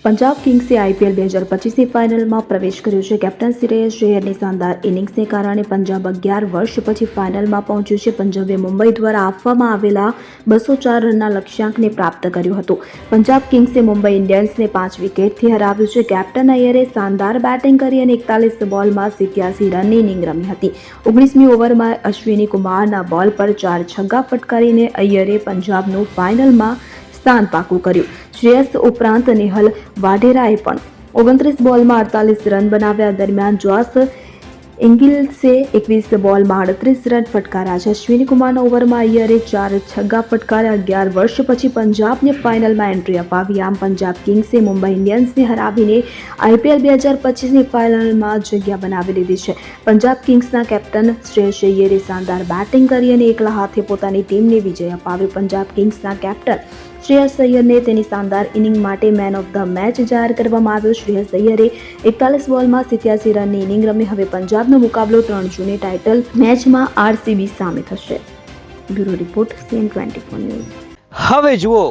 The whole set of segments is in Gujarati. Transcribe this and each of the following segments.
પંજાબ કિંગ્સે આઈપીએલ 2025ની ફાઇનલમાં પ્રવેશ કર્યો છે। કેપ્ટન શ્રેયસ અય્યરની શાનદાર ઇનિંગ્સને કારણે પંજાબ 11 વર્ષ પછી ફાઇનલમાં પહોંચ્યું છે। પંજાબે મુંબઈ દ્વારા આપવામાં આવેલા 204 રનના લક્ષ્યાંકને પ્રાપ્ત કર્યું હતું। પંજાબ કિંગ્સે મુંબઈ ઇન્ડિયન્સને 5 વિકેટથી હરાવ્યું છે। કેપ્ટન અય્યરે શાનદાર બેટિંગ કરી અને 41 બોલમાં 87 રનની ઇનિંગ રમી હતી। 19મી ઓવરમાં અશ્વિની કુમારના બોલ પર 4 છગ્ગા ફટકારીને અય્યરે પંજાબનું ફાઇનલમાં સ્થાન પાકું કર્યું। શ્રેયસ ઉપરાંત નેહલ વાઢેરાએ પણ 29 બોલમાં 48 રન બનાવ્યા। દરમિયાન જોસ એન્ગિલ્સે 21 બોલમાં 38 રન ફટકાર્યા છે। અશ્વિની કુમારના ઓવરમાં અય્યરે 4 છગ્ગા ફટકાર્યા। 11 વર્ષ પછી પંજાબને ફાઇનલમાં એન્ટ્રી અપાવી। આમ પંજાબ કિંગ્સે મુંબઈ ઇન્ડિયન્સને હરાવીને આઈપીએલ 2025ની ફાઇનલમાં જગ્યા બનાવી લીધી છે। પંજાબ કિંગ્સના કેપ્ટન શ્રેયસ અય્યરે શાનદાર બેટિંગ કરી અને એકલા હાથે પોતાની ટીમને વિજય અપાવ્યો। પંજાબ કિંગ્સના કેપ્ટન શ્રેયસ અય્યરને તેની શાનદાર ઇનિંગ માટે મેન ઓફ ધ મેચ જાહેર કરવામાં આવ્યો। શ્રેયસ અય્યરે 41 બોલમાં 87 રનની ઇનિંગ રમી। હવે પંજાબનો મુકાબલો 3 જૂને ટાઇટલ મેચમાં આરસીબી સામે થશે। Bureau report CN24 news. હવે જુઓ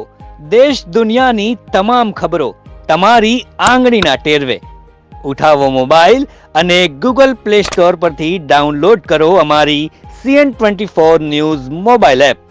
દેશ દુનિયાની તમામ ખબરો તમારી આંગળીના ટેરવે। ઉઠાવો મોબાઈલ અને ગૂગલ પ્લે સ્ટોર પરથી ડાઉનલોડ કરો અમારી CN24 ન્યૂઝ મોબાઈલ એપ।